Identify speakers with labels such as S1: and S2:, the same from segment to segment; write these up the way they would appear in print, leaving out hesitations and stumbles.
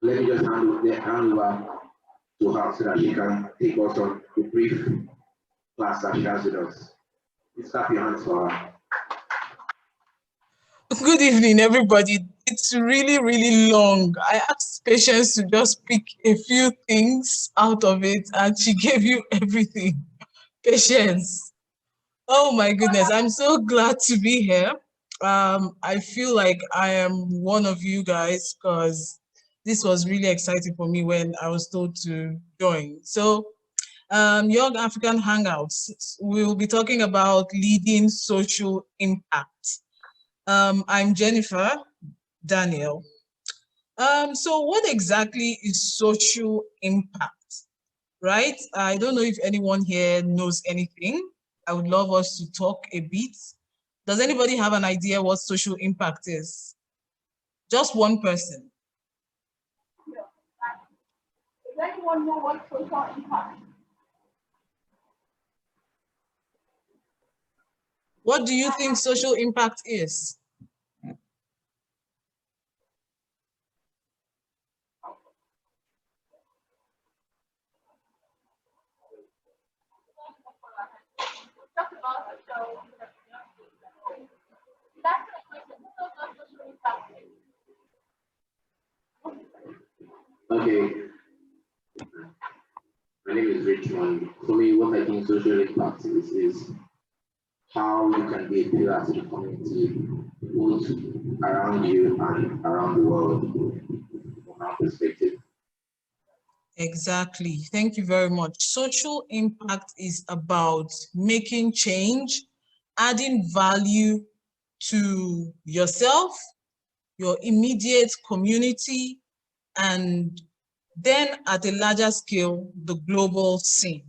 S1: Let me just hand over to her so that she can take us on a brief class that she has with us. Please clap your hands for her.
S2: Good evening, everybody. It's really, really long. I asked Patience to just pick a few things out of it, and she gave you everything. Patience. Oh my goodness, I'm so glad to be here. I feel like I am one of you guys because this was really exciting for me when I was told to join. So, Young African Hangouts, we'll be talking about leading social impact. I'm Jennifer Daniel. So what exactly is social impact, right? I don't know if anyone here knows anything. I would love us to talk a bit. Does anybody have an idea what social impact is? Just one person.
S3: Does anyone know what social impact is?
S2: What do you think social impact is?
S1: Okay, my name is Richmond. For me, what I think social impact is how you can be a pillar to the community, both around you and around the world, from our perspective.
S2: Exactly. Thank you very much. Social impact is about making change, adding value to yourself, your immediate community, and then at a larger scale, the global scene.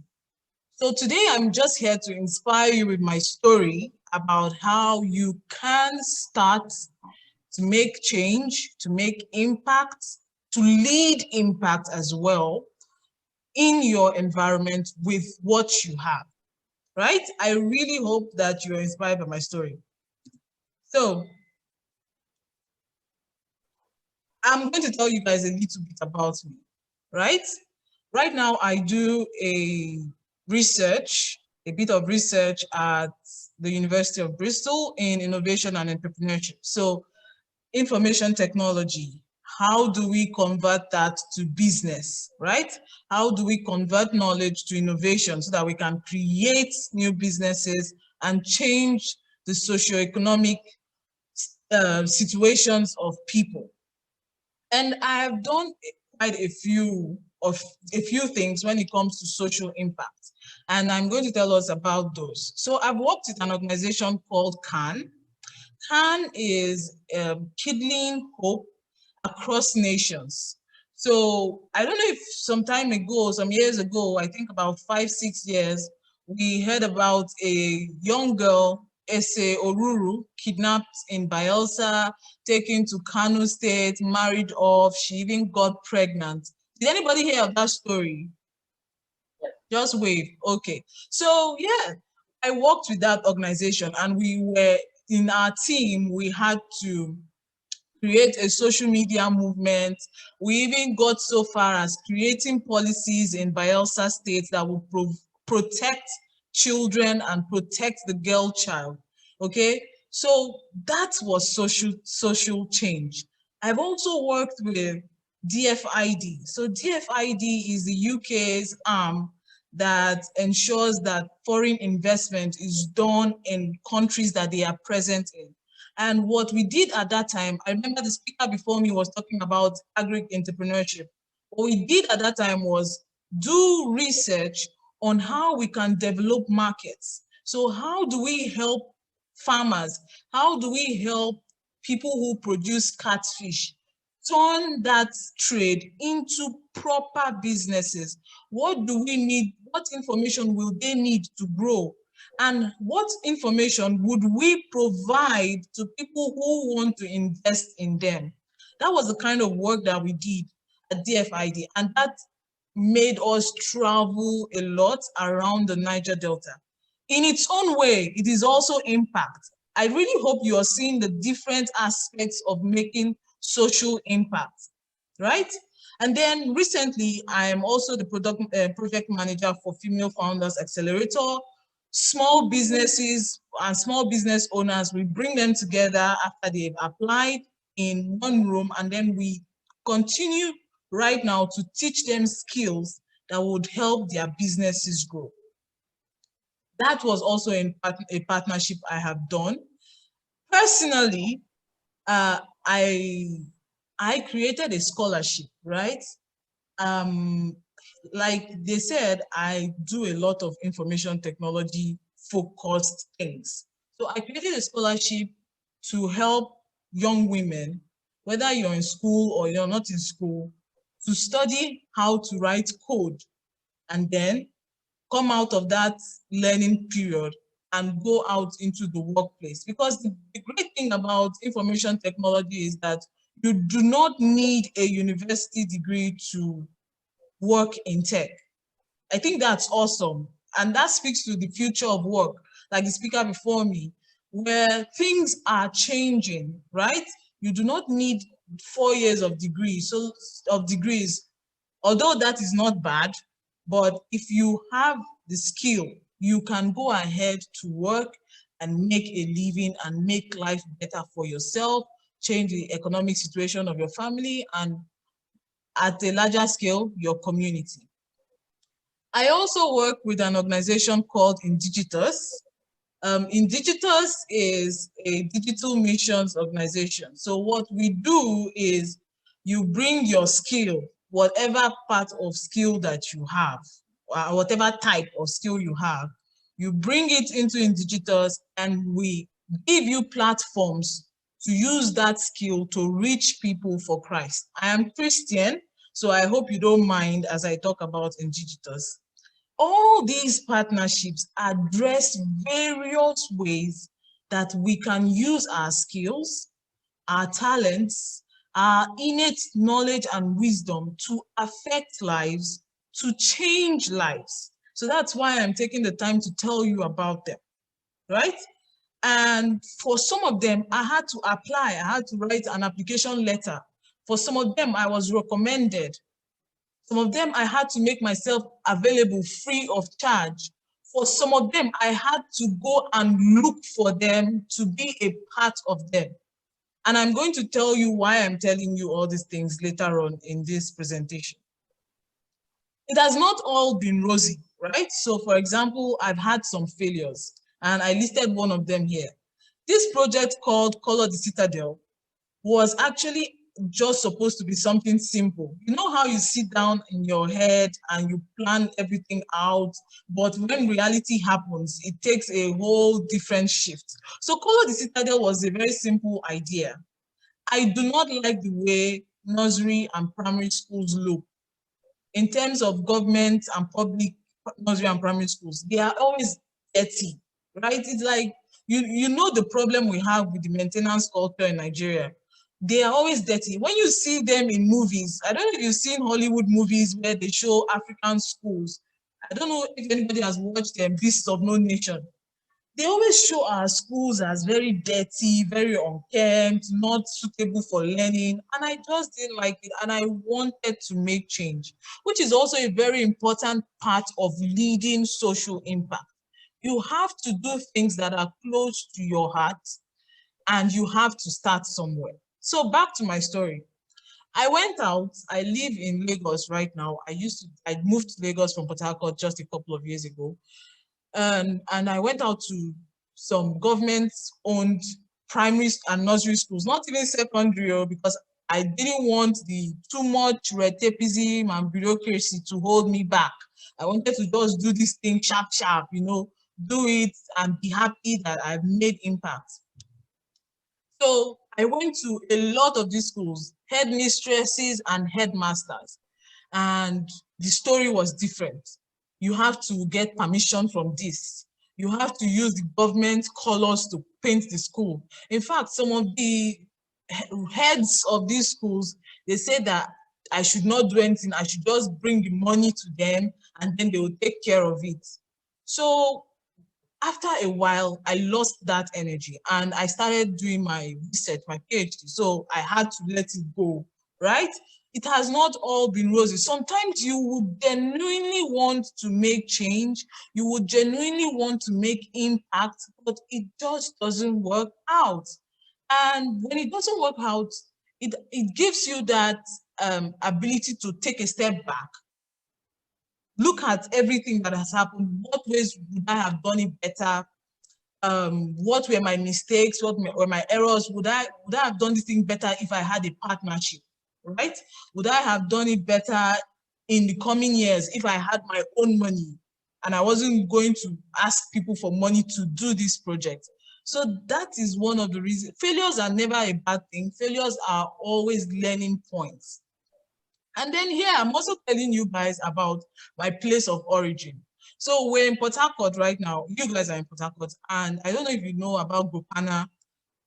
S2: So today I'm just here to inspire you with my story about how you can start to make change, to make impact, to lead impact as well in your environment with what you have, right? I really hope that you're inspired by my story. So I'm going to tell you guys a little bit about me, right? Right now, I do a bit of research at the University of Bristol in innovation and entrepreneurship. So information technology, how do we convert that to business, right? How do we convert knowledge to innovation so that we can create new businesses and change the socioeconomic situations of people? And I have done quite a few things when it comes to social impact. And I'm going to tell us about those. So I've worked with an organization called CAN. CAN is kindling hope across nations. So I don't know if some years ago, I think about 5, 6 years, we heard about a young girl, Ese Oruru, kidnapped in Bayelsa, taken to Kano State, married off. She even got pregnant. Did anybody hear of that story? Just wave. Okay. So yeah, I worked with that organization, and we were in our team, we had to create a social media movement. We even got so far as creating policies in Bayelsa State that will protect children and protect the girl child. Okay, so that was social change. I've also worked with DFID. So DFID is the UK's arm that ensures that foreign investment is done in countries that they are present in. And what we did at that time, I remember the speaker before me was talking about agri-entrepreneurship. What we did at that time was do research on how we can develop markets. So how do we help farmers? How do we help people who produce catfish turn that trade into proper businesses? What do we need? What information will they need to grow? And what information would we provide to people who want to invest in them? That was the kind of work that we did at DFID, and that made us travel a lot around the Niger Delta. In its own way, it is also impact. I really hope you are seeing the different aspects of making social impact, right? And then recently, I am also the project manager for Female Founders Accelerator. Small businesses and small business owners, we bring them together after they've applied in one room, and then we continue right now to teach them skills that would help their businesses grow. That was also a partnership I have done. Personally, I created a scholarship, right? Like they said, I do a lot of information technology focused things. So I created a scholarship to help young women, whether you're in school or you're not in school, to study how to write code and then come out of that learning period and go out into the workplace. Because the great thing about information technology is that you do not need a university degree to work in tech. I think that's awesome. And that speaks to the future of work, like the speaker before me, where things are changing, right? You do not need 4 years of degrees, although that is not bad, but if you have the skill, you can go ahead to work and make a living and make life better for yourself, change the economic situation of your family, and at a larger scale, your community. I also work with an organization called Indigitus. Indigitus is a digital missions organization. So what we do is you bring your skill, whatever part of skill that you have, whatever type of skill you have, you bring it into Indigitus and we give you platforms to use that skill to reach people for Christ. I am Christian, so I hope you don't mind as I talk about Indigitus. All these partnerships address various ways that we can use our skills, our talents, our innate knowledge and wisdom to affect lives, to change lives. So that's why I'm taking the time to tell you about them, right? And for some of them, I had to apply, I had to write an application letter. For some of them, I was recommended. Some of them, I had to make myself available free of charge. For some of them, I had to go and look for them to be a part of them. And I'm going to tell you why I'm telling you all these things later on in this presentation. It has not all been rosy, right? So for example, I've had some failures and I listed one of them here. This project called Color the Citadel was actually just supposed to be something simple. You know how you sit down in your head and you plan everything out, but when reality happens, it takes a whole different shift. So Color the Citadel was a very simple idea. I do not like the way nursery and primary schools look. In terms of government and public nursery and primary schools, they are always dirty, right? It's like, you know the problem we have with the maintenance culture in Nigeria. They are always dirty. When you see them in movies, I don't know if you've seen Hollywood movies where they show African schools. I don't know if anybody has watched Beasts of No Nation. They always show our schools as very dirty, very unkempt, not suitable for learning. And I just didn't like it. And I wanted to make change, which is also a very important part of leading social impact. You have to do things that are close to your heart, and you have to start somewhere. So back to my story. I went out, I live in Lagos right now. I moved to Lagos from Port Harcourt just a couple of years ago. And I went out to some government-owned primary and nursery schools, not even secondary, because I didn't want the too much red tapeism and bureaucracy to hold me back. I wanted to just do this thing sharp, you know, do it and be happy that I've made impact. So I went to a lot of these schools, headmistresses and headmasters, and the story was different. You have to get permission from this. You have to use the government colors to paint the school. In fact, some of the heads of these schools, they say that I should not do anything. I should just bring the money to them and then they will take care of it. So after a while, I lost that energy and I started doing my research, my PhD. So I had to let it go, right? it has not all been rosy. Sometimes you would genuinely want to make change, you would genuinely want to make impact, but it just doesn't work out. And when it doesn't work out, it gives you that ability to take a step back, look at everything that has happened. What ways would I have done it better? What were my mistakes? What were my errors? Would I have done this thing better if I had a partnership, right? Would I have done it better in the coming years if I had my own money and I wasn't going to ask people for money to do this project? So that is one of the reasons. Failures are never a bad thing. Failures are always learning points. And then here, I'm also telling you guys about my place of origin. So we're in Port Harcourt right now. You guys are in Port Harcourt. And I don't know if you know about Gopana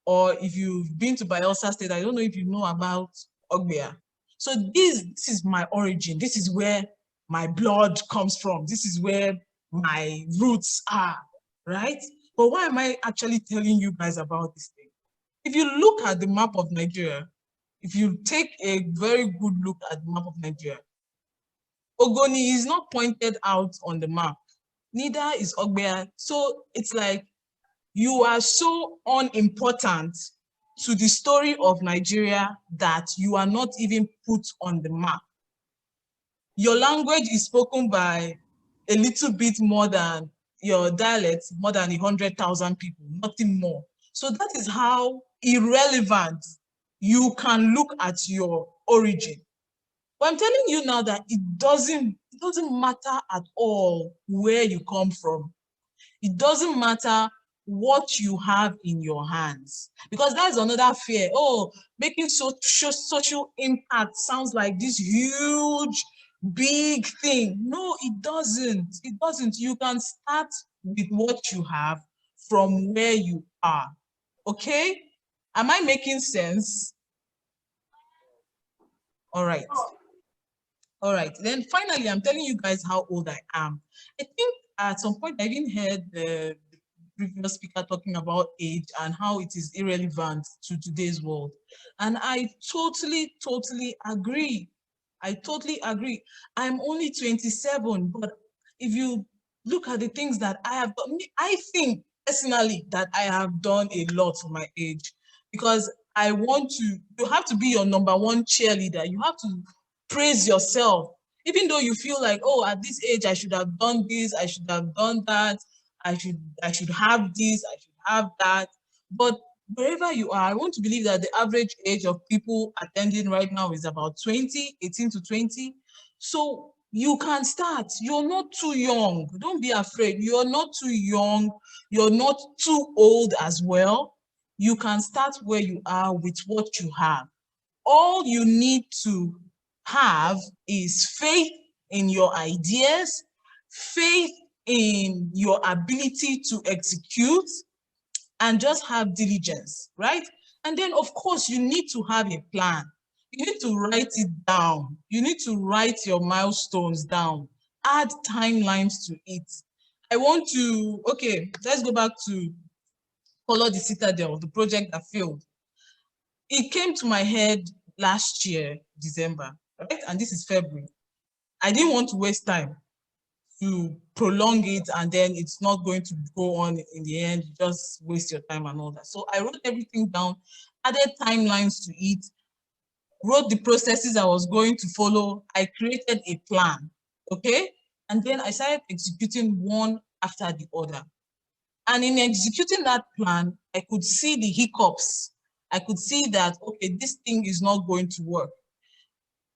S2: or if you've been to Bayelsa State. I don't know if you know about Ogbea. So this is my origin. This is where my blood comes from. This is where my roots are, right? But why am I actually telling you guys about this thing? If you look at the map of Nigeria, if you take a very good look at the map of Nigeria, Ogoni is not pointed out on the map. Neither is Ogbea. So it's like you are so unimportant to the story of Nigeria that you are not even put on the map. Your language is spoken by a little bit more than your dialect, more than 100,000 people, nothing more. So that is how irrelevant you can look at your origin. But I'm telling you now that it doesn't matter at all where you come from. It doesn't matter what you have in your hands, because that's another fear. Oh, making social impact sounds like this huge, big thing. No, it doesn't. It doesn't. You can start with what you have from where you are. Okay? Am I making sense? All right. All right. Then finally, I'm telling you guys how old I am. I think at some point I even heard the previous speaker talking about age and how it is irrelevant to today's world. And I totally agree. I totally agree. I'm only 27, but if you look at the things that I have done, I think personally that I have done a lot for my age, because you have to be your number one cheerleader. You have to praise yourself, even though you feel like, oh, at this age, I should have done this, I should have done that, I should have this, I should have that. But wherever you are, I want to believe that the average age of people attending right now is about 20, 18 to 20. So you can start. You're not too young. Don't be afraid. You're not too young. You're not too old as well. You can start where you are with what you have. All you need to have is faith in your ideas, faith in your ability to execute, and just have diligence, right? And then, of course, you need to have a plan. You need to write it down. You need to write your milestones down. Add timelines to it. Okay, let's go back to Follow the Citadel, the project that failed. It came to my head last year, December, right? And this is February. I didn't want to waste time to prolong it, and then it's not going to go on in the end. You just waste your time and all that. So I wrote everything down, added timelines to it, wrote the processes I was going to follow. I created a plan, okay? And then I started executing one after the other. And in executing that plan, I could see the hiccups. I could see that, okay, this thing is not going to work.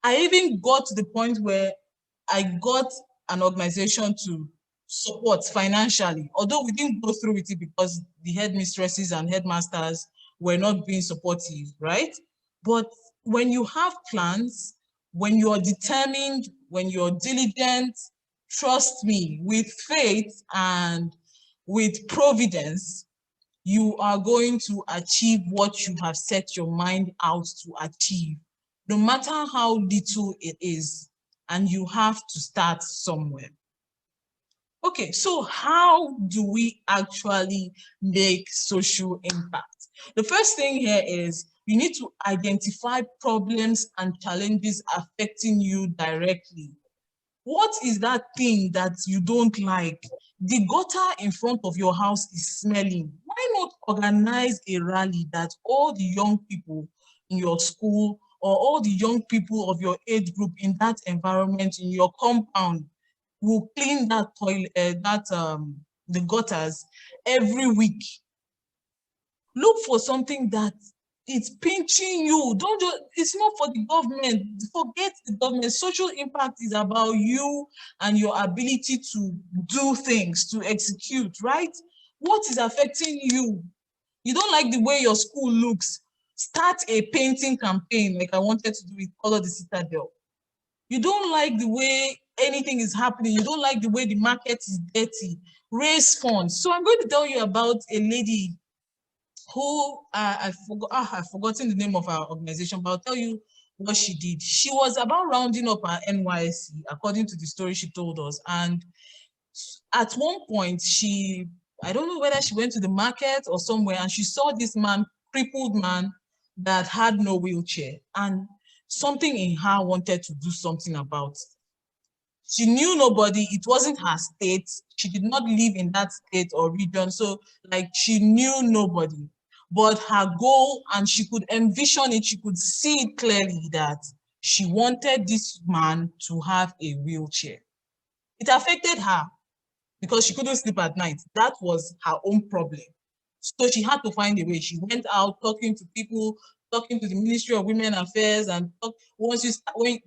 S2: I even got to the point where I got an organization to support financially, although we didn't go through with it because the headmistresses and headmasters were not being supportive, right? But when you have plans, when you're determined, when you're diligent, trust me, with faith and with providence, you are going to achieve what you have set your mind out to achieve, no matter how little it is, and you have to start somewhere. Okay, so how do we actually make social impact? The first thing here is You need to identify problems and challenges affecting you directly. What is that thing that you don't like? The gutter in front of your house is smelling. Why not organize a rally that all the young people in your school or all the young people of your age group in that environment, in your compound, will clean that toilet, the gutters every week? Look for something that it's pinching you. Don't just, it's not for the government. Forget the government. Social impact is about you and your ability to do things, to execute, right? What is affecting you? You don't like the way your school looks. Start a painting campaign like I wanted to do with Color the Citadel. You don't like the way anything is happening. You don't like the way the market is dirty. Raise funds. So I'm going to tell you about a lady who I've forgotten the name of our organization, but I'll tell you what she did. She was about rounding up her NYSC, according to the story she told us. And at one point, I don't know whether she went to the market or somewhere, and she saw this man, crippled man, that had no wheelchair. And something in her wanted to do something about it. She knew nobody. It wasn't her state. She did not live in that state or region. So like she knew nobody. But her goal, and she could envision it, she could see it clearly, that she wanted this man to have a wheelchair. It affected her because she couldn't sleep at night. That was her own problem. So she had to find a way. She went out talking to people, talking to the Ministry of Women Affairs, and the way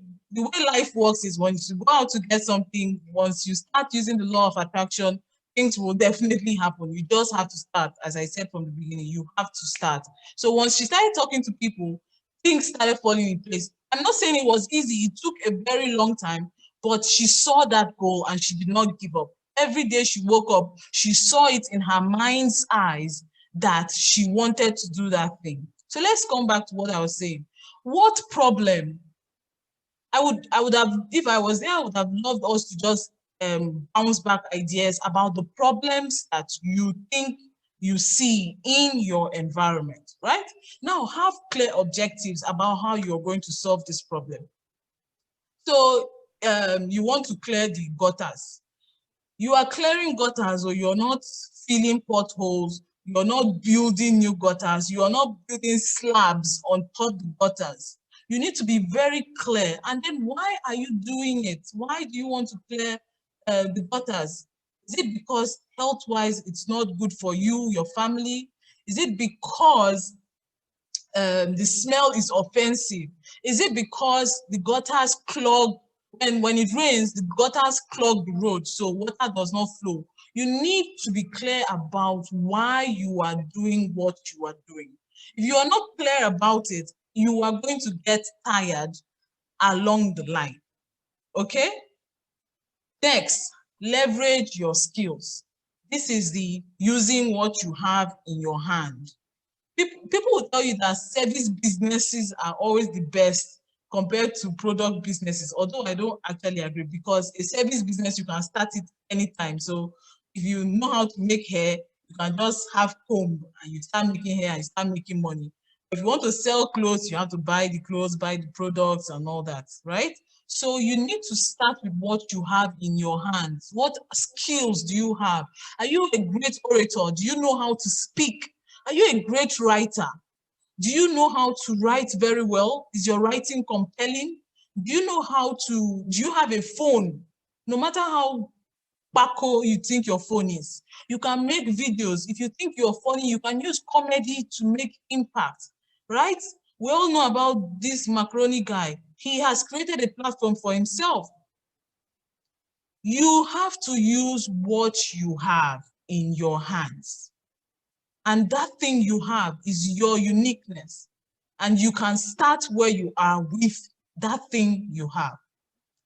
S2: life works is once you go out to get something, once you start using the law of attraction, things will definitely happen. You just have to start. As I said from the beginning, you have to start. So once she started talking to people, things started falling in place. I'm not saying it was easy. It took a very long time, but she saw that goal and she did not give up. Every day she woke up, she saw it in her mind's eyes that she wanted to do that thing. So let's come back to what I was saying. What problem? I would have, if I was there, I would have loved us to just bounce back ideas about the problems that you think you see in your environment, right? Now have clear objectives about how you're going to solve this problem. So you want to clear the gutters. You are clearing gutters, or you're not filling potholes, you're not building new gutters, you are not building slabs on top of the gutters. You need to be very clear. And then why are you doing it? Why do you want to clear the gutters? Is it because health-wise it's not good for you, your family? Is it because the smell is offensive? Is it because the gutters clog? And when it rains, the gutters clog the road, so water does not flow. You need to be clear about why you are doing what you are doing. If you are not clear about it, you are going to get tired along the line, okay? Next, leverage your skills. This is the using what you have in your hand. People will tell you that service businesses are always the best compared to product businesses, although I don't actually agree, because a service business, you can start it anytime. So if you know how to make hair, you can just have comb and you start making hair and you start making money. If you want to sell clothes, you have to buy the clothes, buy the products and all that, right? So you need to start with what you have in your hands. What skills do you have? Are you a great orator? Do you know how to speak? Are you a great writer? Do you know how to write very well? Is your writing compelling? Do you have a phone? No matter how backo you think your phone is, you can make videos. If you think you're funny, you can use comedy to make impact, right? We all know about this Macaroni guy. He has created a platform for himself. You have to use what you have in your hands. And that thing you have is your uniqueness. And you can start where you are with that thing you have.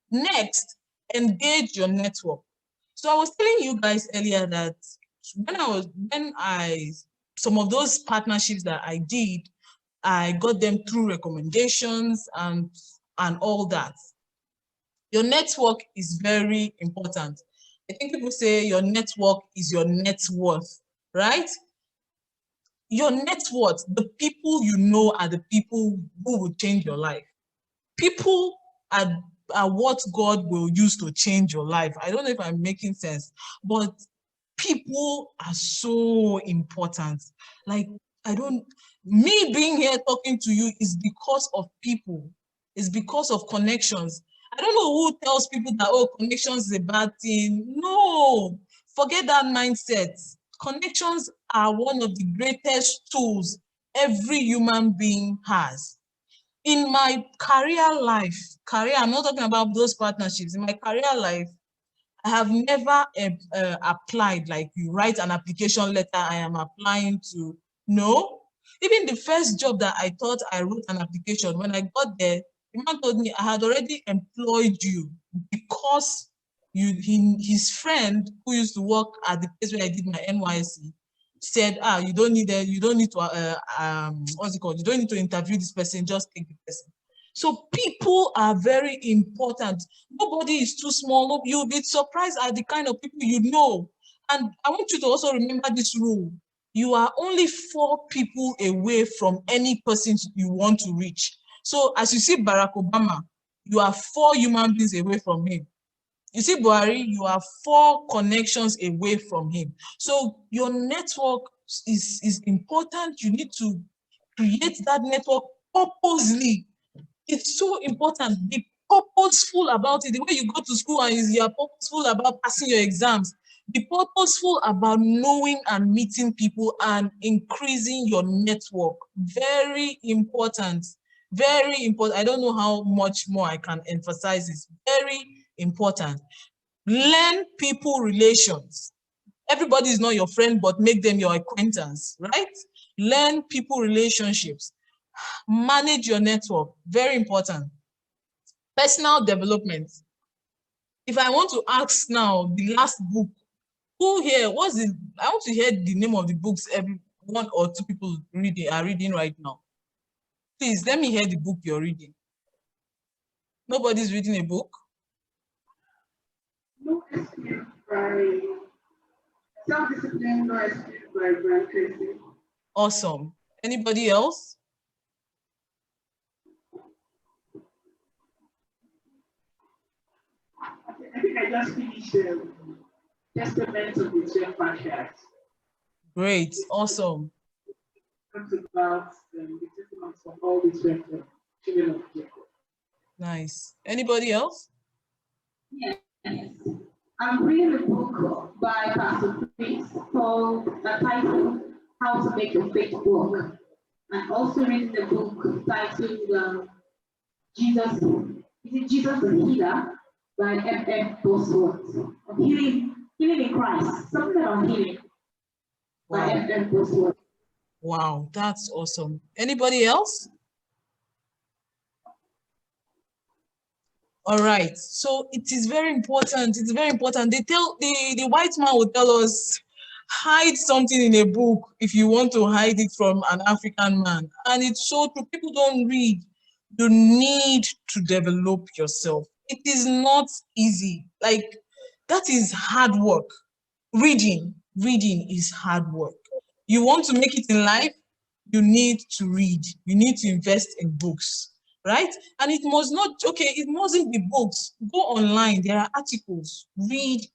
S2: Next, engage your network. So I was telling you guys earlier that some of those partnerships that I did, I got them through recommendations and all that. Your network is very important. I think people say your network is your net worth, right? Your net worth, the people you know are the people who will change your life. People are what God will use to change your life. I don't know if I'm making sense, but people are so important. Like, me being here talking to you is because of people. It's because of connections. I don't know who tells people that, oh, connections is a bad thing. No, forget that mindset. Connections are one of the greatest tools every human being has. In my career life, I'm not talking about those partnerships. In my career life, I have never applied, like you write an application letter, I am applying to. No. Even the first job that I thought I wrote an application, when I got there, the man told me I had already employed you because his friend who used to work at the place where I did my NYC said, you don't need to, what's it called? You don't need to interview this person, just take the person. So people are very important. Nobody is too small. You'll be surprised at the kind of people you know. And I want you to also remember this rule. You are only 4 people away from any person you want to reach. So as you see Barack Obama, you are 4 human beings away from him. You see Buhari, you are 4 connections away from him. So your network is important. You need to create that network purposely. It's so important. Be purposeful about it. The way you go to school and you're purposeful about passing your exams. Be purposeful about knowing and meeting people and increasing your network. Very important. Very important. I don't know how much more I can emphasize this. Very important. Learn people relations. Everybody is not your friend, but make them your acquaintance, right? Learn people relationships. Manage your network. Very important. Personal development. If I want to ask now, the last book, who here, I want to hear the name of the books every 1 or 2 people are reading right now. Please, let me hear the book you're reading. Nobody's reading a book?
S3: No Escape by Self-Discipline, No Escape by Brian Tracy.
S2: Awesome. Anybody else?
S3: I think I just finished Testament of the 12 Patriarchs.
S2: Great, awesome.
S3: Talks about the testaments of all the 12 children of Jacob.
S2: Nice. Anybody else?
S4: Yes. I'm reading a book by Pastor Chris called titled How to Make Your Faith Work. I'm also reading a book titled Jesus, is it Jesus the Healer by F.F. Bosworth. Healing in Christ, something about healing by F.F. Bosworth.
S2: Wow, that's awesome. Anybody else? All right, so it is very important. It's very important. They tell the white man will tell us, hide something in a book if you want to hide it from an African man. And it's so true. People don't read. You need to develop yourself. It is not easy. Like, that is hard work. Reading is hard work. You want to make it in life, you need to read. You need to invest in books. Right? And it mustn't be books. Go online. There are articles. Read.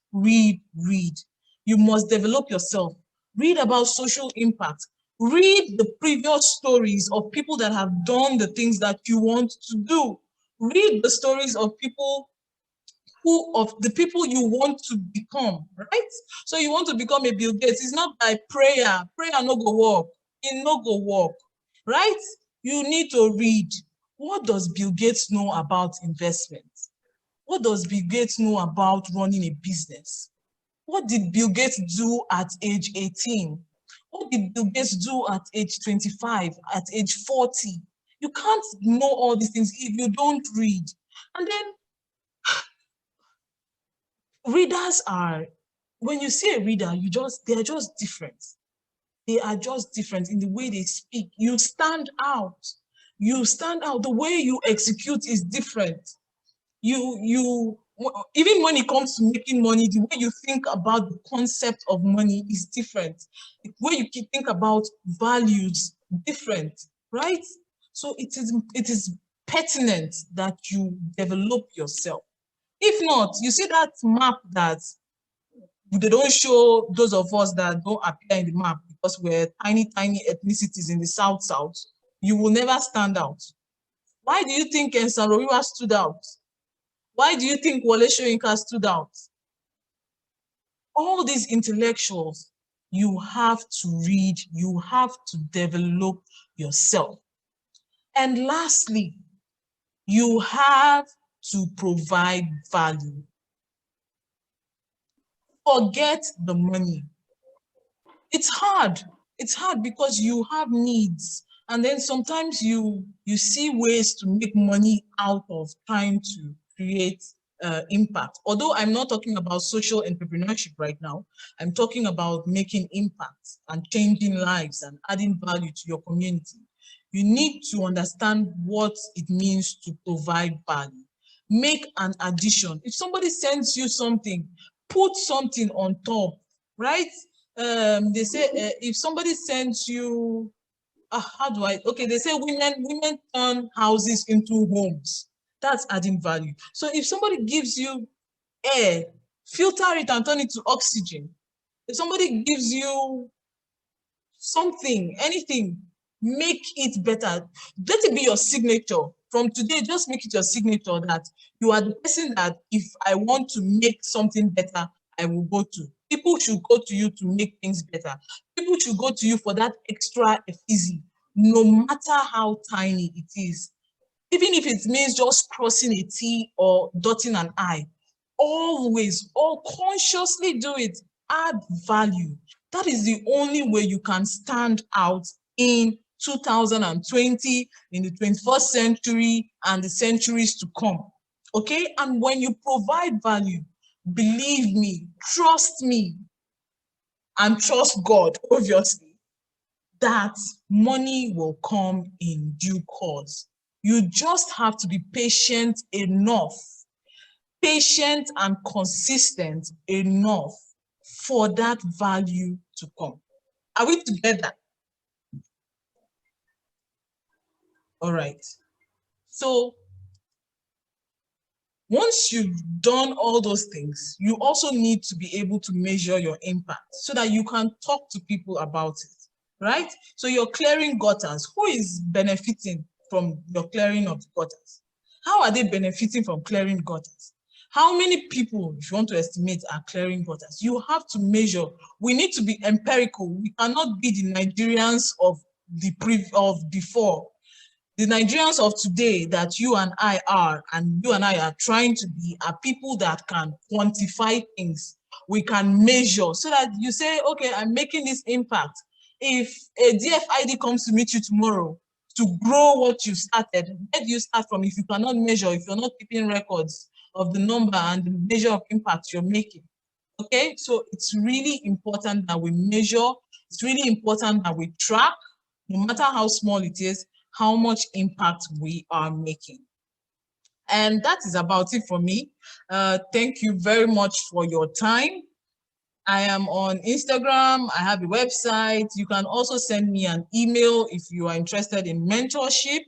S2: You must develop yourself. Read about social impact. Read the previous stories of people that have done the things that you want to do. Read the stories of the people you want to become, right? So you want to become a Bill Gates. It's not by prayer. Prayer no go work. It no go work, right? You need to read. What does Bill Gates know about investments? What does Bill Gates know about running a business? What did Bill Gates do at age 18? What did Bill Gates do at age 25, at age 40? You can't know all these things if you don't read. And then readers when you see a reader, they're just different. They are just different in the way they speak. You stand out. The way you execute is different. even when it comes to making money, the way you think about the concept of money is different. The way you think about values, different, right? So it is pertinent that you develop yourself. If not, you see that map that they don't show those of us that don't appear in the map because we're tiny ethnicities in the South, you will never stand out. Why do you think Ensaro stood out? Why do you think Wole Soyinka stood out? All these intellectuals, you have to read, you have to develop yourself. And lastly, you have to provide value. Forget the money. It's hard. It's hard because you have needs. And then sometimes you see ways to make money out of trying to create impact. Although I'm not talking about social entrepreneurship right now, I'm talking about making impact and changing lives and adding value to your community. You need to understand what it means to provide value. Make an addition. If somebody sends you something, put something on top, right? They say if somebody sends you, they say women turn houses into homes. That's adding value. So if somebody gives you air, filter it and turn it to oxygen. If somebody gives you something, anything, make it better. Let it be your signature. From today, just make it your signature that you are the person that if I want to make something better, I will go to. People should go to you to make things better. People should go to you for that extra easy, no matter how tiny it is. Even if it means just crossing a T or dotting an I, always, or consciously do it. Add value. That is the only way you can stand out in 2020, in the 21st century, and the centuries to come. Okay? And when you provide value, believe me, and trust God, obviously, that money will come in due course. You just have to be patient enough, patient and consistent enough for that value to come. Are we together? All right. So once you've done all those things, you also need to be able to measure your impact so that you can talk to people about it, right? So you're clearing gutters. Who is benefiting from your clearing of the gutters? How are they benefiting from clearing gutters? How many people, if you want to estimate, are clearing gutters? You have to measure. We need to be empirical. We cannot be the Nigerians of before. The Nigerians of today that you and I are, and you and I are trying to be, are people that can quantify things. We can measure so that you say, okay, I'm making this impact. If a DFID comes to meet you tomorrow to grow what you started, where do you start from if you cannot measure, if you're not keeping records of the number and the measure of impact you're making? Okay, so it's really important that we measure. It's really important that we track, no matter how small it is, how much impact we are making. And that is about it for me. Thank you very much for your time. I am on Instagram. I have a website. You can also send me an email if you are interested in mentorship.